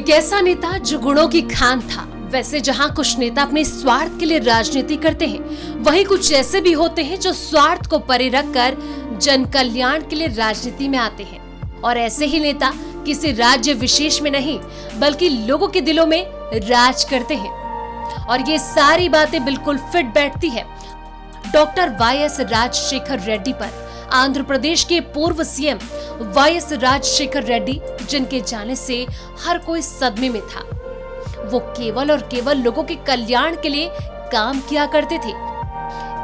एक ऐसा नेता जो गुणों की खान था। वैसे जहां कुछ नेता अपने स्वार्थ के लिए राजनीति करते हैं, वहीं कुछ ऐसे भी होते हैं जो स्वार्थ को परे रखकर जन कल्याण के लिए राजनीति में आते हैं। और ऐसे ही नेता किसी राज्य विशेष में नहीं बल्कि लोगों के दिलों में राज करते हैं। और ये सारी बातें बिल्कुल फिट बैठती है डॉक्टर वाईएस राजशेखर रेड्डी पर। आंध्र प्रदेश के पूर्व सीएम वाईएस राजशेखर रेड्डी, जिनके जाने से हर कोई सदमे में था। वो केवल और केवल लोगों के कल्याण के लिए काम किया करते थे।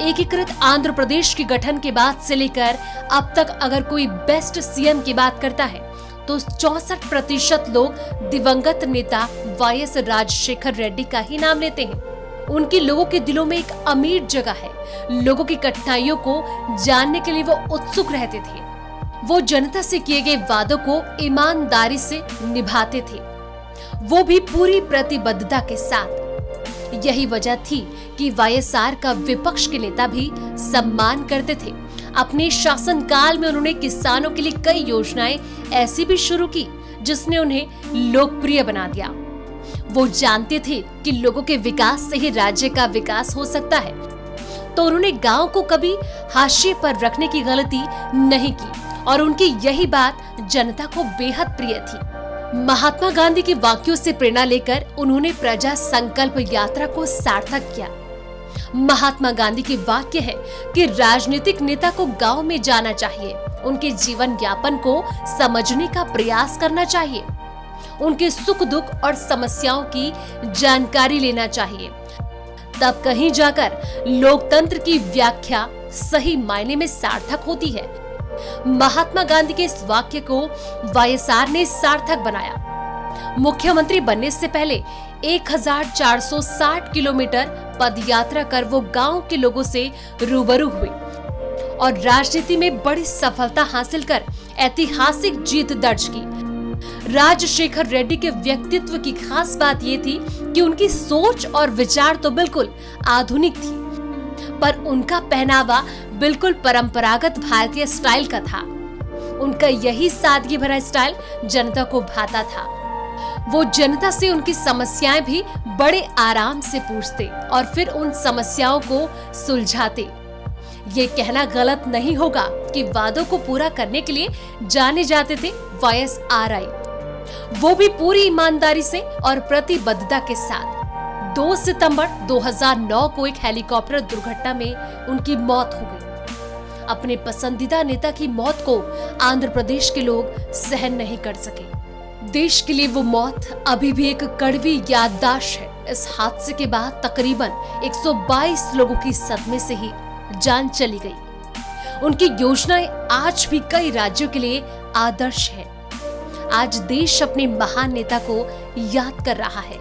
एकीकृत आंध्र प्रदेश के गठन के बाद से लेकर अब तक अगर कोई बेस्ट सीएम की बात करता है तो 64% लोग दिवंगत नेता वाईएस राजशेखर रेड्डी का ही नाम लेते हैं। उनकी लोगों के दिलों में एक अमीर जगह है। लोगों की कठिनाइयों को जानने के लिए वो उत्सुक रहते थे। वो जनता से किए गए वादों को ईमानदारी से निभाते थे, वो भी पूरी प्रतिबद्धता के साथ। यही वजह थी कि वाईएसआर का विपक्ष के नेता भी सम्मान करते थे। अपने शासनकाल में उन्होंने किसानों के लिए कई योजनाएं ऐसी भी शुरू की जिसने उन्हें लोकप्रिय बना दिया। वो जानते थे कि लोगों के विकास से ही राज्य का विकास हो सकता है, तो उन्होंने गांव को कभी हाशिए पर रखने की गलती नहीं की और उनकी यही बात जनता को बेहद प्रिय थी। महात्मा गांधी के वाक्यों से प्रेरणा लेकर उन्होंने प्रजा संकल्प यात्रा को सार्थक किया। महात्मा गांधी के वाक्य है कि राजनीतिक नेता को गांव में जाना चाहिए, उनके जीवन यापन को समझने का प्रयास करना चाहिए, उनके सुख दुख और समस्याओं की जानकारी लेना चाहिए। तब कहीं जाकर लोकतंत्र की व्याख्या सही मायने में सार्थक होती है। महात्मा गांधी के इस वाक्य को वाईएसआर ने सार्थक बनाया। मुख्यमंत्री बनने से पहले 1460 किलोमीटर पदयात्रा कर वो गांव के लोगों से रूबरू हुए और राजनीति में बड़ी सफलता हासिल कर ऐतिहासिक जीत दर्ज की। राजशेखर रेड्डी के व्यक्तित्व की खास बात ये थी कि उनकी सोच और विचार तो बिल्कुल आधुनिक थी, पर उनका पहनावा बिल्कुल परंपरागत भारतीय स्टाइल का था। उनका यही सादगी भरा स्टाइल जनता को भाता था। वो जनता से उनकी समस्याएं भी बड़े आराम से पूछते और फिर उन समस्याओं को सुलझाते। ये कहना गलत नहीं होगा कि वादों को पूरा करने के लिए जाने जाते थे वाईएसआरआई, वो भी पूरी ईमानदारी से और प्रतिबद्धता के साथ। 2 सितंबर 2009 को एक हेलीकॉप्टर दुर्घटना में उनकी मौत हो गई। अपने पसंदीदा नेता की मौत को आंध्र प्रदेश के लोग सहन नहीं कर सके। देश के लिए वो मौत अभी भी एक कड़वी याददाश्त है। इस हादसे के बाद तकरीबन 122 लोगों की सदमे से ही जान चली गई। उनकी योजनाएं आज भी कई राज्यों के लिए आदर्श है। आज देश अपने महान नेता को याद कर रहा है।